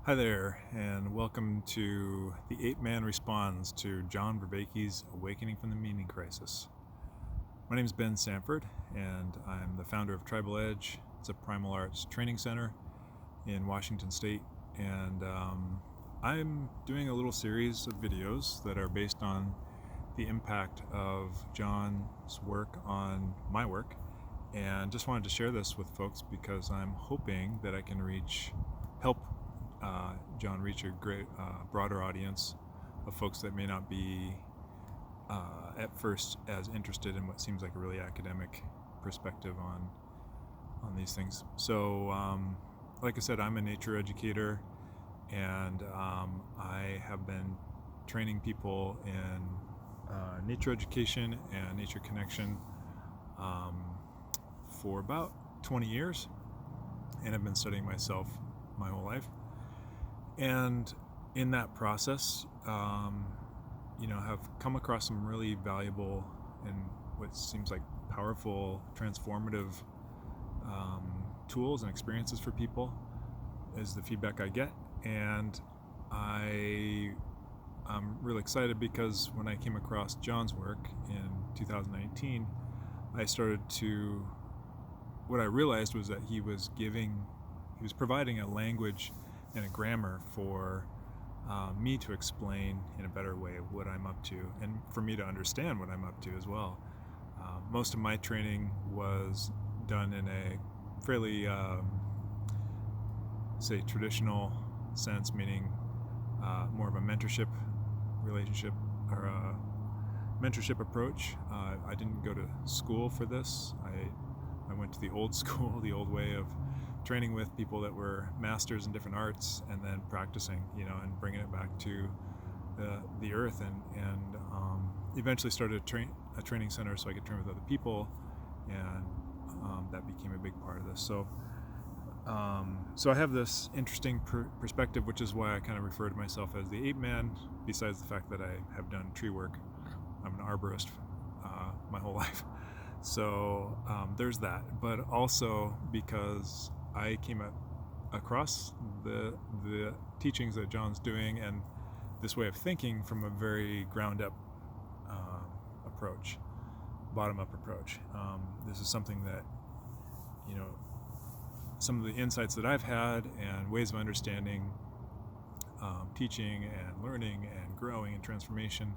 Hi there, and welcome to the Ape-man responds to John Vervaeke's Awakening from the Meaning Crisis. My name is Ben Sanford, and I'm the founder of Tribal Edge. It's a primal arts training center in Washington State, and I'm doing a little series of videos that are based on the impact of John's work on my work, and just wanted to share this with folks because I'm hoping that I can help John reach a great broader audience of folks that may not be at first as interested in what seems like a really academic perspective on these things. So like I said, I'm a nature educator, and I have been training people in nature education and nature connection for about 20 years, and I've been studying myself my whole life. And in that process, have come across some really valuable and what seems like powerful, transformative tools and experiences for people is the feedback I get. And I'm really excited because when I came across John's work in 2019, what I realized was that he was providing a language and a grammar for me to explain in a better way what I'm up to, and for me to understand what I'm up to as well. Most of my training was done in a fairly, traditional sense, meaning more of a mentorship relationship or a mentorship approach. I didn't go to school for this. I went to the old school, the old way of training with people that were masters in different arts, and then practicing, and bringing it back to the earth, and eventually started a training center so I could train with other people, and that became a big part of this. So I have this interesting perspective, which is why I kind of refer to myself as the Ape-man, besides the fact that I have done tree work. I'm an arborist my whole life. So there's that, but also because I came across the teachings that John's doing and this way of thinking from a very ground-up approach, bottom-up approach. This is something that, some of the insights that I've had and ways of understanding teaching and learning and growing and transformation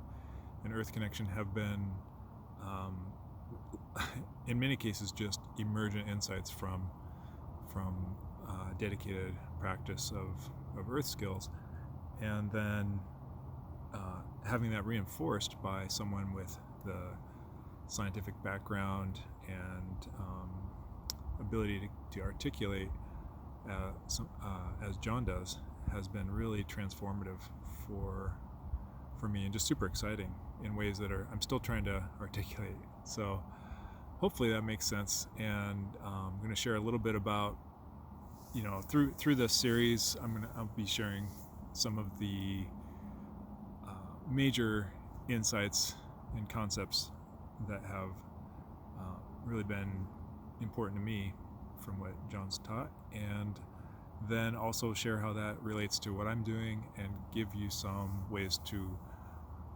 and earth connection have been in many cases just emergent insights from dedicated practice of earth skills, and then having that reinforced by someone with the scientific background and ability to articulate as John does has been really transformative for me, and just super exciting in ways that I'm still trying to articulate. So hopefully that makes sense, and I'm going to share a little bit about, through this series, I'll be sharing some of the major insights and concepts that have really been important to me from what John's taught, and then also share how that relates to what I'm doing and give you some ways to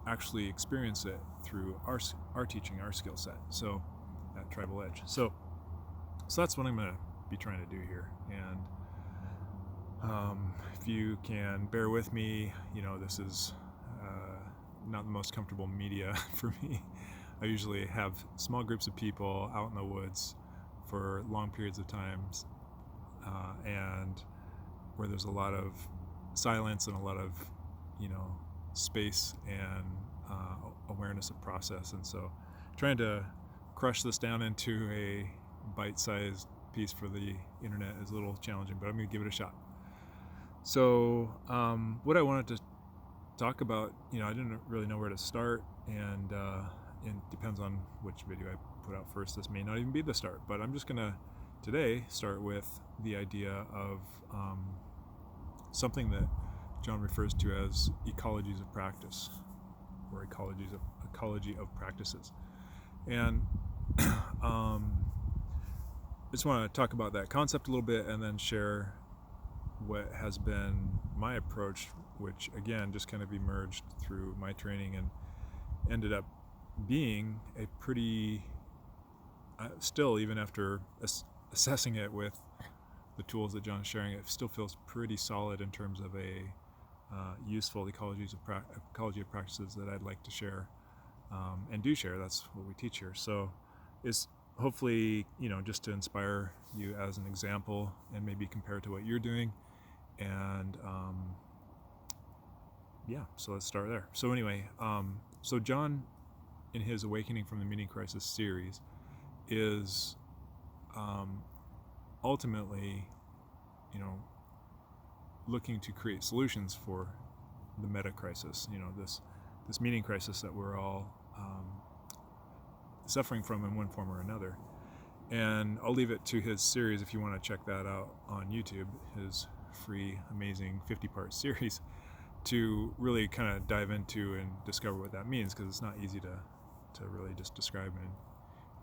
actually experience it through our teaching, our skill set. So at Tribal Edge. So that's what I'm going to be trying to do here. And if you can bear with me, this is not the most comfortable media for me. I usually have small groups of people out in the woods for long periods of times, and where there's a lot of silence and a lot of, space and awareness of process. And so trying to crush this down into a bite-sized piece for the internet is a little challenging, but I'm going to give it a shot. So what I wanted to talk about, I didn't really know where to start, and it depends on which video I put out first. This may not even be the start, but I'm just going to today start with the idea of something that John refers to as ecologies of practice, or ecology of practices. And I just want to talk about that concept a little bit, and then share what has been my approach, which again just kind of emerged through my training and ended up being a pretty, still even after assessing it with the tools that John's sharing, it still feels pretty solid in terms of a useful ecology of practices that I'd like to share, and do share. That's what we teach here. So it's hopefully, just to inspire you as an example and maybe compare to what you're doing. And so let's start there. So anyway, so John, in his Awakening from the Meaning Crisis series, is ultimately, looking to create solutions for the meta crisis, this meaning crisis that we're all suffering from in one form or another. And I'll leave it to his series if you want to check that out on YouTube, his free, amazing 50-part series, to really kind of dive into and discover what that means, because it's not easy to really just describe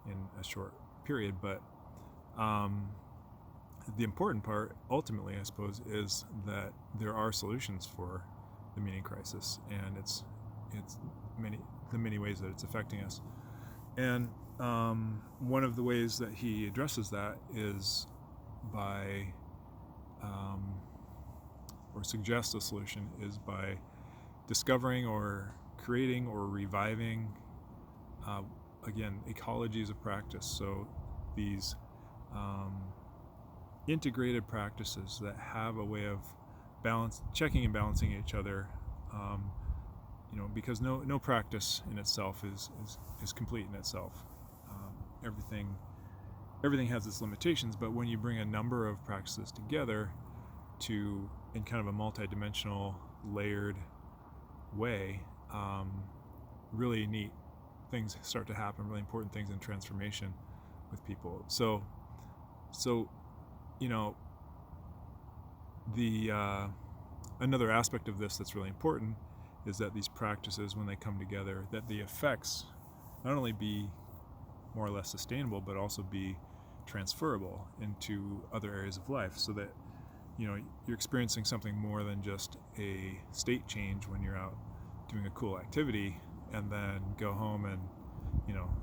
in a short period. But the important part, ultimately, I suppose, is that there are solutions for the meaning crisis, and it's the many ways that it's affecting us. And one of the ways that he addresses that is by, or suggests a solution, is by discovering or creating or reviving, again, ecologies of practice. So these integrated practices that have a way of checking and balancing each other, because no practice in itself is complete in itself. Everything has its limitations, but when you bring a number of practices together in kind of a multi-dimensional, layered way, really neat things start to happen, really important things in transformation with people. So another aspect of this that's really important is that these practices, when they come together, that the effects not only be more or less sustainable, but also be transferable into other areas of life, so that you're experiencing something more than just a state change when you're out doing a cool activity and then go home and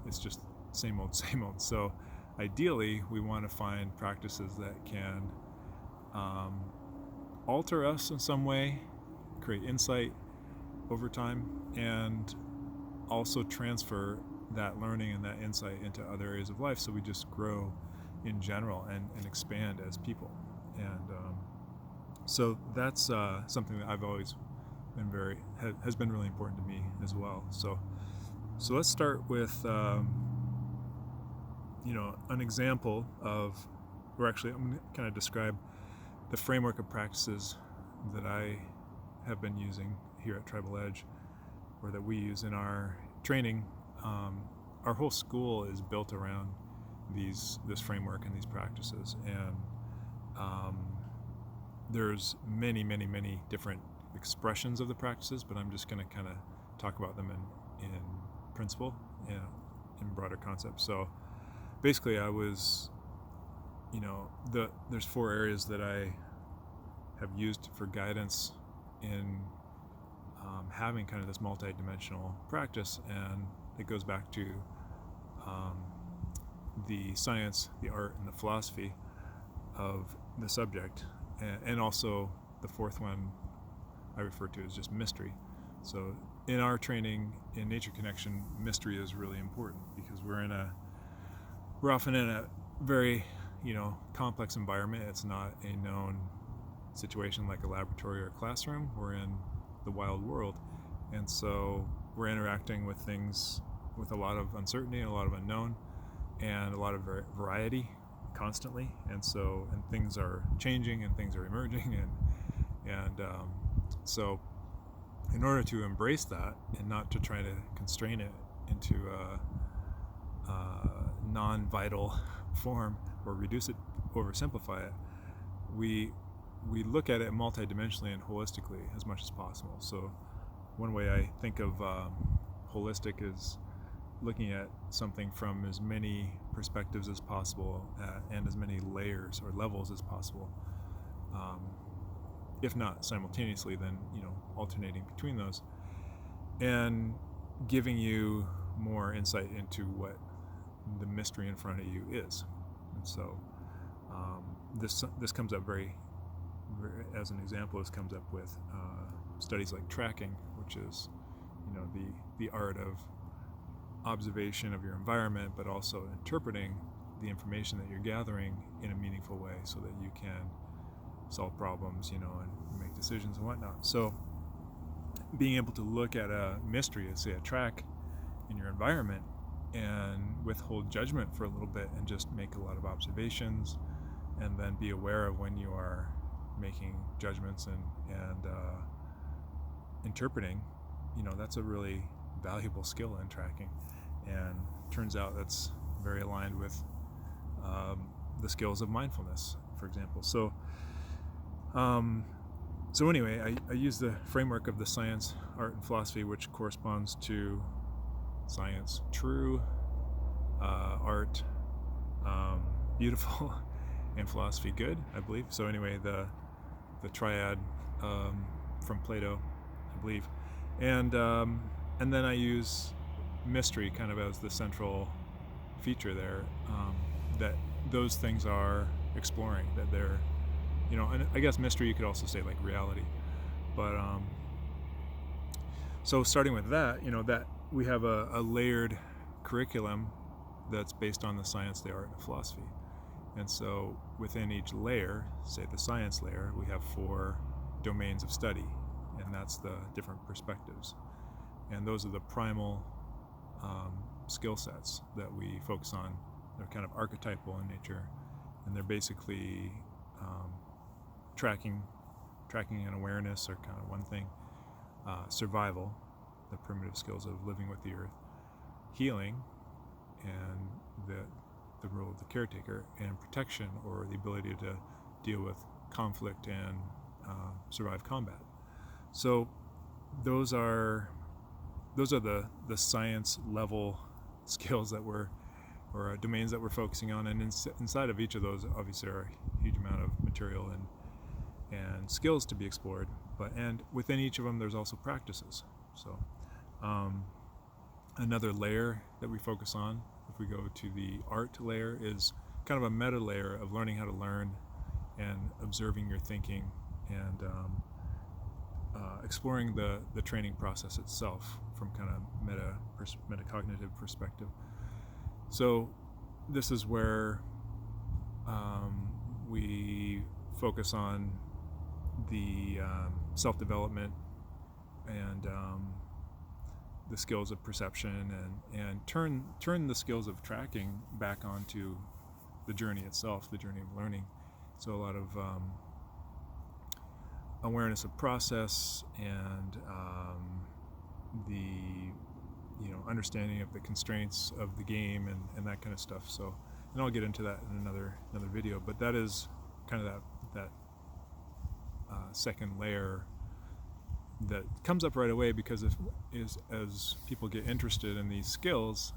it's just same old. So ideally, we want to find practices that can alter us in some way, create insight over time, and also transfer that learning and that insight into other areas of life, so we just grow in general and expand as people. And so that's something that I've always been has been really important to me as well. So let's start with an example of, or actually I'm going to kind of describe the framework of practices that I have been using here at Tribal Edge, or that we use in our training. Our whole school is built around this framework and these practices, and there's many different expressions of the practices, but I'm just going to kind of talk about them in principle, in broader concepts. So basically, I was, there's 4 areas that I have used for guidance in having kind of this multi-dimensional practice, and it goes back to the science, the art, and the philosophy of the subject, and also the 4th one I refer to as just mystery. So in our training in nature connection, mystery is really important, because we're often in a very complex environment. It's not a known situation like a laboratory or a classroom. We're in the wild world, and so we're interacting with things with a lot of uncertainty and a lot of unknown and a lot of variety constantly. And things are changing and things are emerging, and so in order to embrace that and not to try to constrain it into a non-vital form or reduce it, oversimplify it, we look at it multidimensionally and holistically as much as possible. So one way I think of holistic is looking at something from as many perspectives as possible, and as many layers or levels as possible. if not simultaneously, then alternating between those, and giving you more insight into what the mystery in front of you is. And so this comes up very, as an example, this comes up with studies like tracking, which is the art of observation of your environment, but also interpreting the information that you're gathering in a meaningful way so that you can solve problems, and make decisions and whatnot. So being able to look at a mystery, say a track in your environment, and withhold judgment for a little bit and just make a lot of observations, and then be aware of when you are making judgments and interpreting, that's a really valuable skill in tracking. And turns out that's very aligned with the skills of mindfulness, for example. So anyway, I use the framework of the science, art, and philosophy, which corresponds to science, true, art, beautiful, and philosophy, good, I believe. So anyway, the triad from Plato, I believe, and then I use mystery kind of as the central feature there, that those things are exploring, that they're, and I guess mystery you could also say like reality, but so starting with that, that we have a layered curriculum that's based on the science, the art, and the philosophy. And so within each layer, say the science layer, we have 4 domains of study, and that's the different perspectives. And those are the primal skill sets that we focus on. They're kind of archetypal in nature, and they're basically tracking and awareness are kind of one thing. Survival, the primitive skills of living with the earth. Healing, and the role of the caretaker. And protection, or the ability to deal with conflict and survive combat. So those are the science level skills that or domains that we're focusing on, and inside of each of those obviously are a huge amount of material and skills to be explored, and within each of them there's also practices. So another layer that we focus on, if we go to the art layer, is kind of a meta layer of learning how to learn and observing your thinking, and exploring the training process itself from kind of metacognitive perspective. So this is where we focus on the self-development and the skills of perception, and turn the skills of tracking back onto the journey itself, the journey of learning. So a lot of awareness of process and the understanding of the constraints of the game and that kind of stuff. So, and I'll get into that in another video, but that is kind of that second layer that comes up right away, because as people get interested in these skills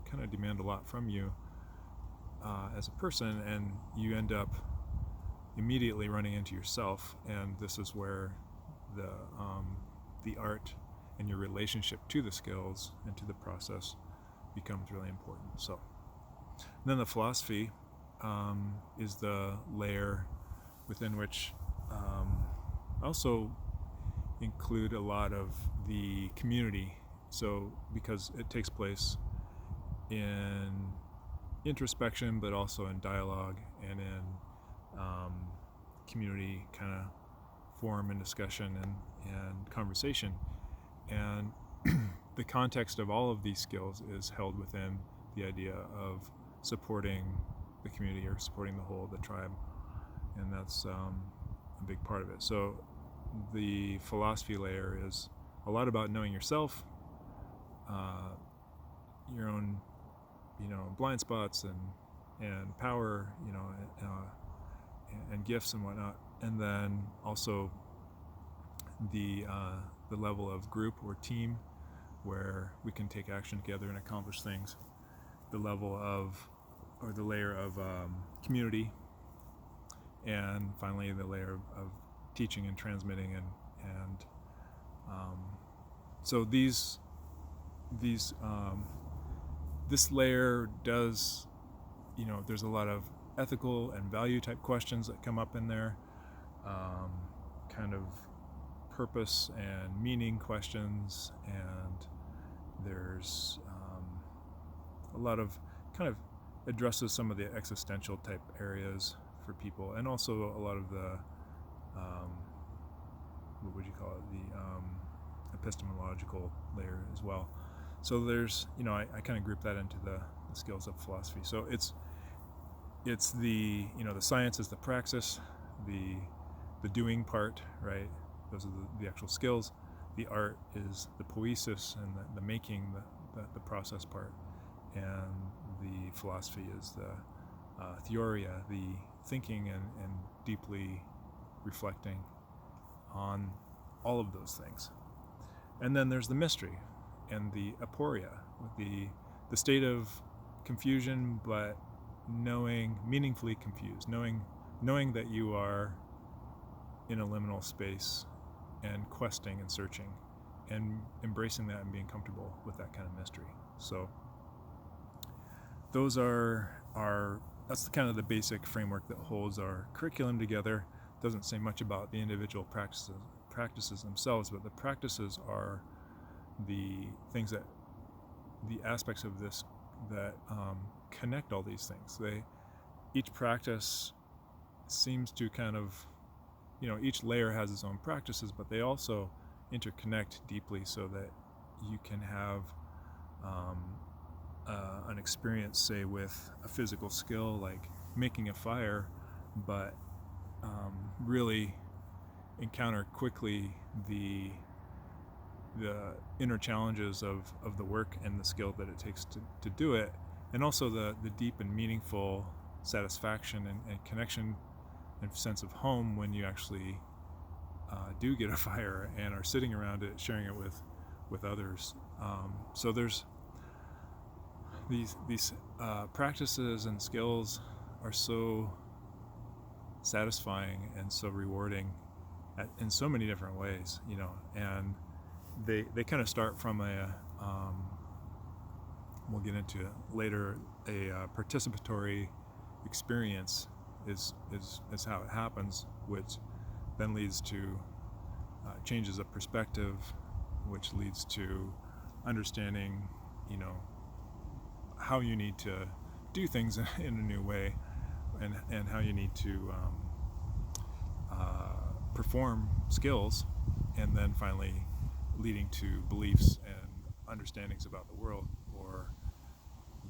kind of demand a lot from you as a person, and you end up immediately running into yourself. And this is where the art and your relationship to the skills and to the process becomes really important. So then the philosophy is the layer within which also include a lot of the community. So because it takes place in introspection, but also in dialogue and in community kind of forum and discussion and conversation. And the context of all of these skills is held within the idea of supporting the community, or supporting the whole of the tribe, and that's a big part of it. So the philosophy layer is a lot about knowing yourself, your own blind spots and power, and gifts and whatnot, and then also the level of group or team where we can take action together and accomplish things, the level of, or the layer of community, and finally the layer of teaching and transmitting, and so this layer does, there's a lot of ethical and value type questions that come up in there, kind of purpose and meaning questions, and there's a lot of kind of addresses some of the existential type areas for people, and also a lot of the what would you call it, the epistemological layer as well. So there's, I kind of group that into the skills of philosophy. So it's the, the science is the praxis, the doing part, right? Those are the actual skills. The art is the poiesis and the making, the process part. And the philosophy is the theoria, the thinking and deeply reflecting on all of those things. And then there's the mystery and the aporia, the state of confusion, but meaningfully confused, knowing that you are in a liminal space and questing and searching and embracing that and being comfortable with that kind of mystery. So those that's kind of the basic framework that holds our curriculum together. Doesn't say much about the individual practices themselves, but the practices are the things the aspects of this that connect all these things. Each practice seems to kind of, each layer has its own practices, but they also interconnect deeply so that you can have an experience, say, with a physical skill like making a fire, but really encounter quickly the inner challenges of the work and the skill that it takes to do it, and also the deep and meaningful satisfaction and connection and sense of home when you actually do get a fire and are sitting around it, sharing it with others. So there's these practices and skills are so satisfying and so rewarding in so many different ways, and they kind of start from we'll get into it later, a participatory experience is how it happens, which then leads to changes of perspective, which leads to understanding, how you need to do things in a new way, and how you need to perform skills, and then finally leading to beliefs and understandings about the world, or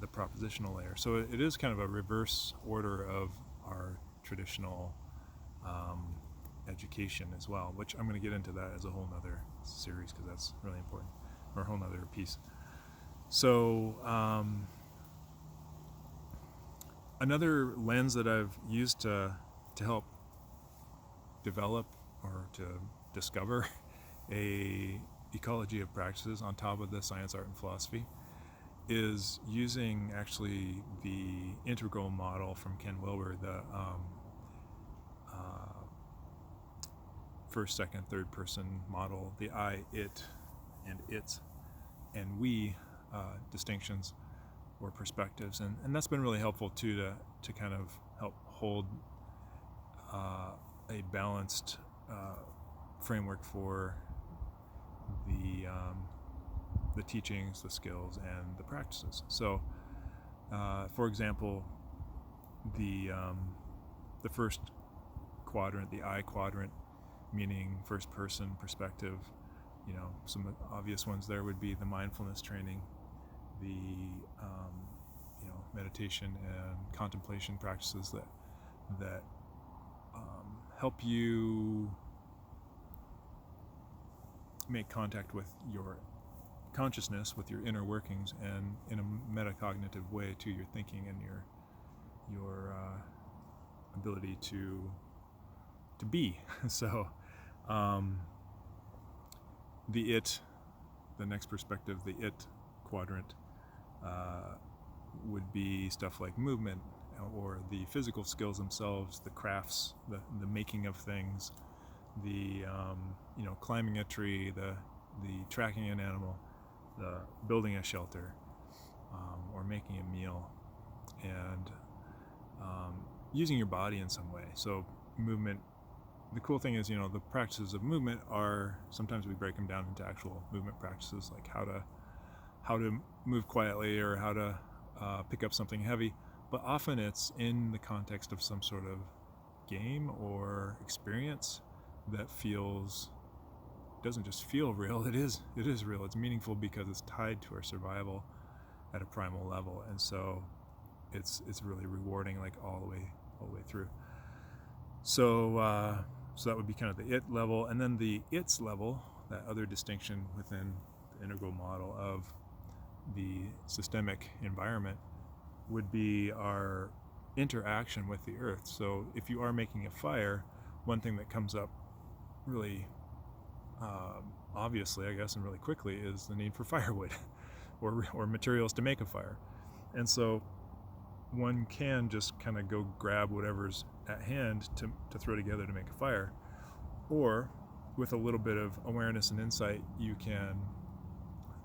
the propositional layer. So it is kind of a reverse order of our traditional education as well, which I'm going to get into that as a whole nother series, because that's really important, or a whole nother piece. So another lens that I've used to help develop or to discover a ecology of practices on top of the science, art, and philosophy is using actually the integral model from Ken Wilber, the first, second, third person model, the I, it, and its, and we distinctions or perspectives, and that's been really helpful too to kind of help hold a balanced framework for the teachings, the skills, and the practices. So, for example, the first quadrant, the I quadrant, meaning first person perspective, some obvious ones there would be the mindfulness training, the meditation and contemplation practices that help you make contact with your consciousness, with your inner workings, and in a metacognitive way to your thinking and your ability to be. So the next perspective, the it quadrant, would be stuff like movement, or the physical skills themselves, the crafts, the making of things, the climbing a tree, the tracking an animal, the building a shelter, or making a meal, and using your body in some way. So movement. The cool thing is, the practices of movement are, sometimes we break them down into actual movement practices, like how to move quietly, or how to pick up something heavy. But often it's in the context of some sort of game or experience that doesn't just feel real. It is real. It's meaningful because it's tied to our survival at a primal level, and so it's really rewarding, like all the way through. So that would be kind of the it level, and then the its level, that other distinction within the integral model of the systemic environment, would be our interaction with the earth. So if you are making a fire, one thing that comes up really obviously, I guess, and really quickly, is the need for firewood or materials to make a fire. And so one can just kind of go grab whatever's at hand to throw together to make a fire, or with a little bit of awareness and insight, you can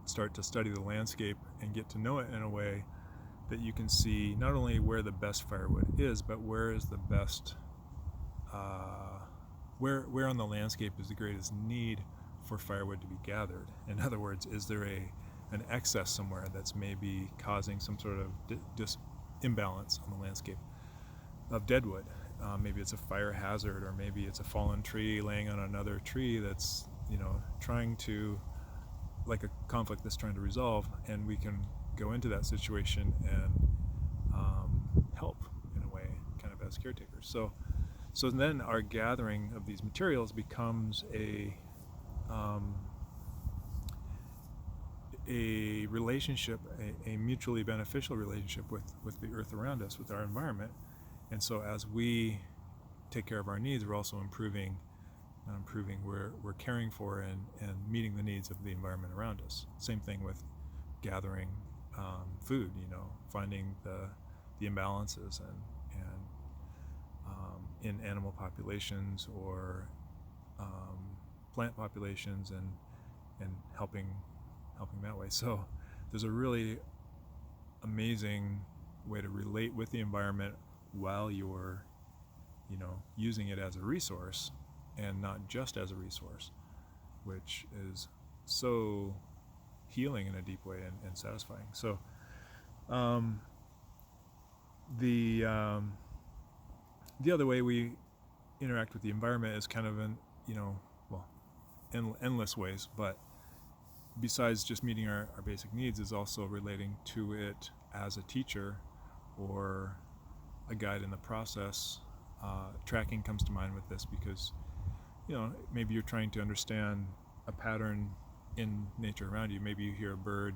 start to study the landscape and get to know it in a way that you can see not only where the best firewood is, but where is the best where on the landscape is the greatest need for firewood to be gathered. In other words, is there an excess somewhere that's maybe causing some sort of imbalance on the landscape of deadwood? Maybe it's a fire hazard, or maybe it's a fallen tree laying on another tree that's trying to, like a conflict that's trying to resolve, and we can go into that situation and help in a way, kind of as caretakers. So then our gathering of these materials becomes a relationship, a mutually beneficial relationship with the earth around us, with our environment. And so as we take care of our needs, we're also we're caring for and meeting the needs of the environment around us. Same thing with gathering food, finding the imbalances and in animal populations or plant populations, and helping that way. So there's a really amazing way to relate with the environment while you're using it as a resource, and not just as a resource, which is so healing in a deep way and satisfying. So the other way we interact with the environment is kind of endless ways, but besides just meeting our basic needs, is also relating to it as a teacher or a guide in the process. Tracking comes to mind with this because maybe you're trying to understand a pattern in nature around you. Maybe you hear a bird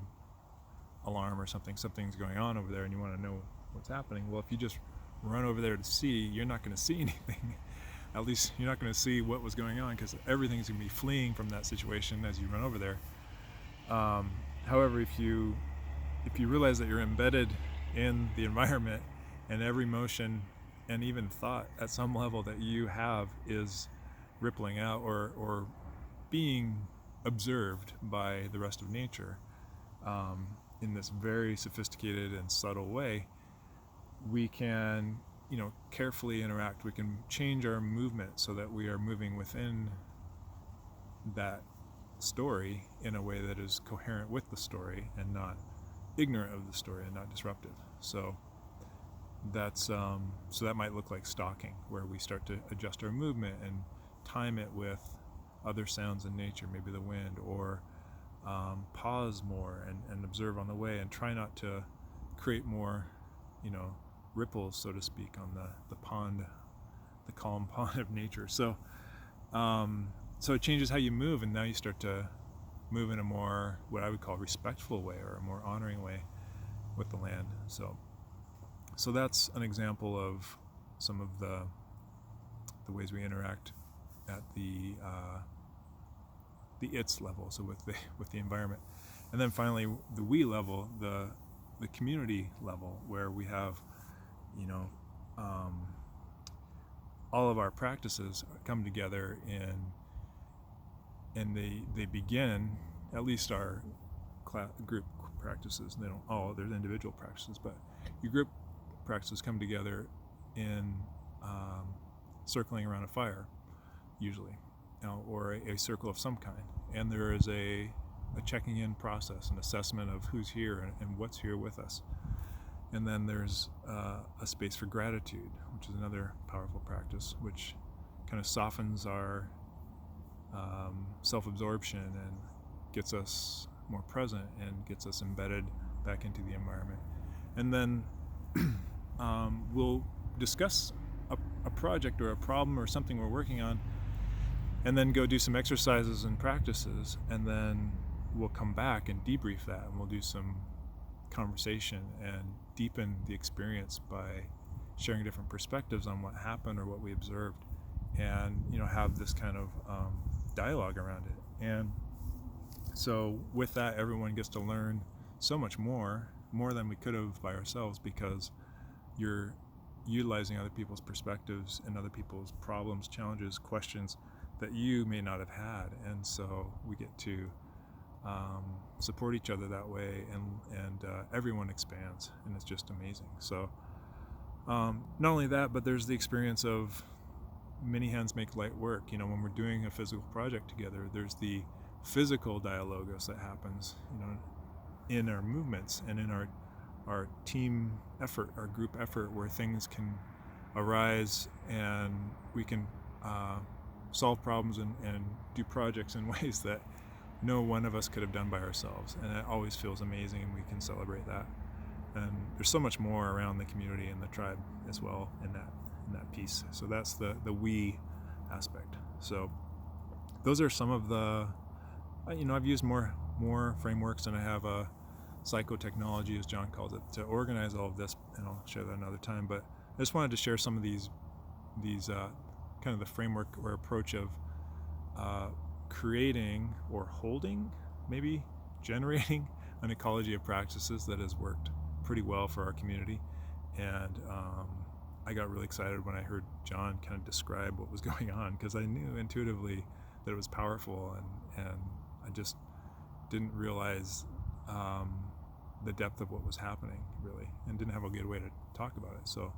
alarm or something's going on over there, and you want to know what's happening. Well, if you just run over there to see, you're not going to see anything. At least you're not going to see what was going on, because everything's going to be fleeing from that situation as you run over there. However, if you realize that you're embedded in the environment, and every motion and even thought at some level that you have is rippling out or being observed by the rest of nature in this very sophisticated and subtle way, we can carefully interact. We can change our movement so that we are moving within that story in a way that is coherent with the story, and not ignorant of the story, and not disruptive. So that's so that might look like stalking, where we start to adjust our movement and time it with other sounds in nature, maybe the wind, or pause more and observe on the way, and try not to create more ripples, so to speak, on the pond, the calm pond of nature. So it changes how you move, and now you start to move in a more, what I would call, respectful way, or a more honoring way with the land. So that's an example of some of the ways we interact at the its level, so with the environment. And then finally, the we level, the community level, where we have all of our practices come together and they begin, at least our group practices, they don't all, there's individual practices, but your group practices come together in circling around a fire, usually, or a circle of some kind. And there is a checking in process, an assessment of who's here and what's here with us. And then there's a space for gratitude, which is another powerful practice, which kind of softens our self-absorption and gets us more present and gets us embedded back into the environment. And then we'll discuss a project or a problem or something we're working on, and then go do some exercises and practices, and then we'll come back and debrief that, and we'll do some conversation and deepen the experience by sharing different perspectives on what happened or what we observed, and have this kind of dialogue around it. And so with that, everyone gets to learn so much more than we could have by ourselves, because you're utilizing other people's perspectives and other people's problems, challenges, questions that you may not have had. And so we get to support each other that way, and everyone expands, and it's just amazing. So not only that, but there's the experience of many hands make light work. When we're doing a physical project together, there's the physical dialogos that happens in our movements and in our team effort, our group effort, where things can arise and we can solve problems and do projects in ways that no one of us could have done by ourselves. And it always feels amazing, and we can celebrate that. And there's so much more around the community and the tribe as well in that piece. So that's the we aspect. So those are some of the, I've used more frameworks, and I have a psychotechnology, as John calls it, to organize all of this, and I'll share that another time. But I just wanted to share some of these kind of the framework or approach of creating or holding, maybe generating an ecology of practices that has worked pretty well for our community. And I got really excited when I heard John kind of describe what was going on, because I knew intuitively that it was powerful, and I just didn't realize the depth of what was happening, really, and didn't have a good way to talk about it. So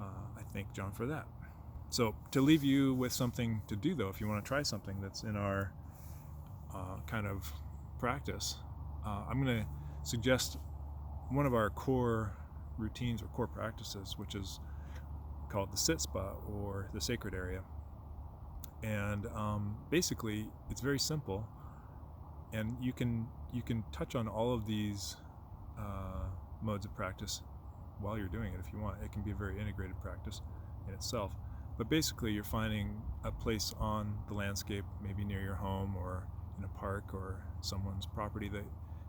I thank John for that. So to leave you with something to do, though, if you want to try something that's in our kind of practice, I'm going to suggest one of our core routines or core practices, which is called the sit spot, or the sacred area. And basically, it's very simple, and you can touch on all of these modes of practice while you're doing it if you want. It can be a very integrated practice in itself. But basically, you're finding a place on the landscape, maybe near your home or in a park or someone's property that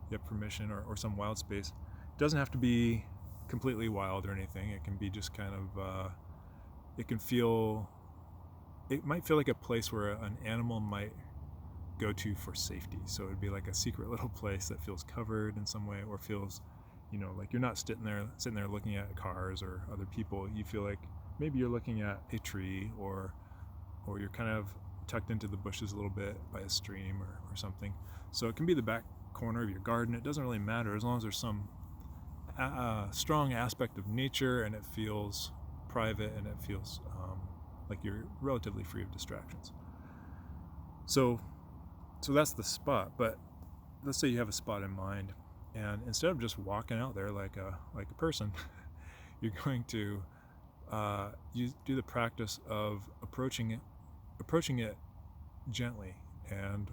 you have permission, or some wild space. It doesn't have to be completely wild or anything. It can be just kind of, it might feel like a place where an animal might go to for safety. So it'd be like a secret little place that feels covered in some way, or feels, like you're not sitting there looking at cars or other people. You feel like maybe you're looking at a tree, or you're kind of tucked into the bushes a little bit by a stream or something. So it can be the back corner of your garden. It doesn't really matter, as long as there's some strong aspect of nature, and it feels private, and it feels like you're relatively free of distractions. So that's the spot. But let's say you have a spot in mind, and instead of just walking out there like a person, you're going to you do the practice of approaching it gently and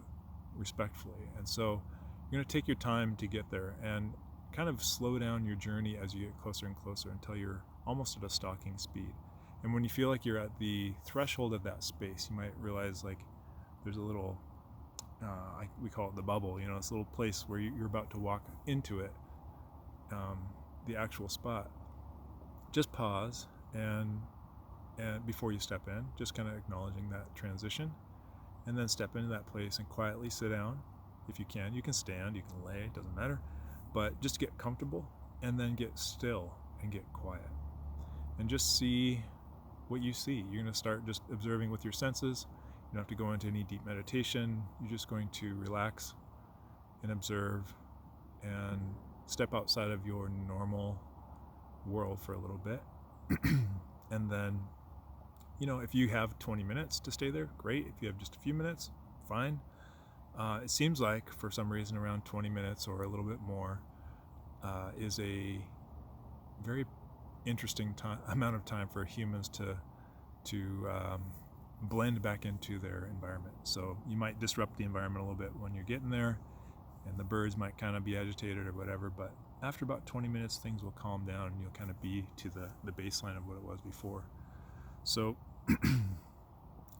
respectfully. And so you're going to take your time to get there, and kind of slow down your journey as you get closer and closer until you're almost at a stalking speed. And when you feel like you're at the threshold of that space, you might realize like there's a little we call it the bubble, this little place where you're about to walk into it, the actual spot. Just pause and before you step in, just kind of acknowledging that transition, and then step into that place and quietly sit down. If you can stand, you can lay, it doesn't matter, but just get comfortable, and then get still and get quiet, and just see what you see. You're going to start just observing with your senses. You don't have to go into any deep meditation. You're just going to relax and observe and step outside of your normal world for a little bit. And then, if you have 20 minutes to stay there, great. If you have just a few minutes, fine. It seems like for some reason around 20 minutes or a little bit more is a very interesting amount of time for humans to blend back into their environment. So you might disrupt the environment a little bit when you're getting there, and the birds might kind of be agitated or whatever, but after about 20 minutes things will calm down and you'll kind of be to the baseline of what it was before. So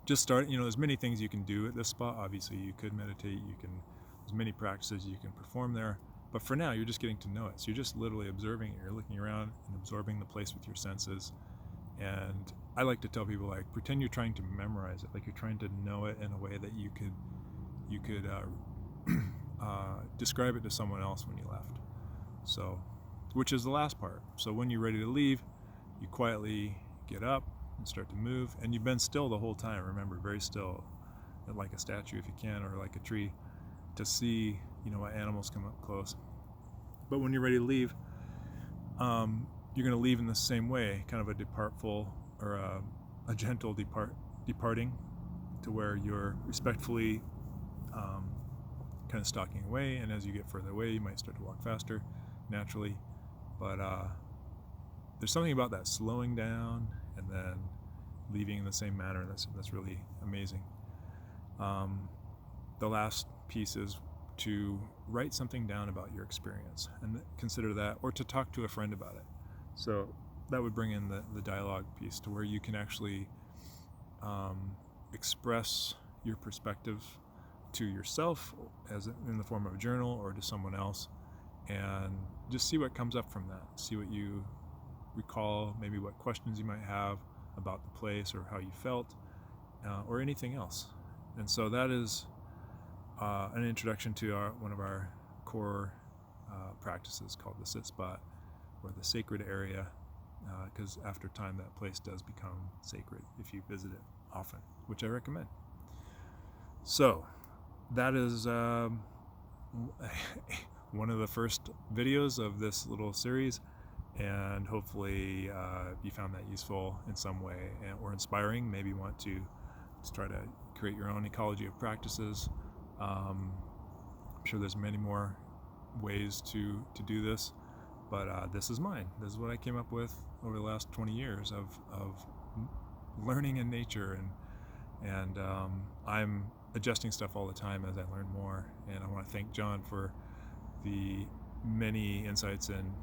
just start, there's many things you can do at this spot. Obviously you could meditate, there's many practices you can perform there, but for now you're just getting to know it. So you're just literally observing it. You're looking around and absorbing the place with your senses. And I like to tell people, like, pretend you're trying to memorize it, like you're trying to know it in a way that you could describe it to someone else when you left. So, which is the last part. So when you're ready to leave, you quietly get up and start to move, and you've been still the whole time. Remember, very still, like a statue if you can, or like a tree, to see what animals come up close. But when you're ready to leave, you're going to leave in the same way, kind of a departful or a gentle departing, to where you're respectfully kind of stalking away, and as you get further away you might start to walk faster naturally, but there's something about that slowing down and then leaving in the same manner that's really amazing. The last piece is to write something down about your experience and consider that, or to talk to a friend about it. So that would bring in the dialogue piece, to where you can actually express your perspective to yourself as in the form of a journal, or to someone else, and just see what comes up from that. See what you recall, maybe what questions you might have about the place or how you felt, or anything else. And so that is an introduction to one of our core practices called the sit spot, or the sacred area, because after time that place does become sacred if you visit it often, which I recommend. So that is one of the first videos of this little series, and hopefully you found that useful in some way or inspiring. Maybe you want to try to create your own ecology of practices. I'm sure there's many more ways to do this, but this is mine. This is what I came up with over the last 20 years of learning in nature, and I'm adjusting stuff all the time as I learn more. And I want to thank John for the many insights and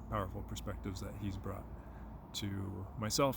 powerful perspectives that he's brought to myself and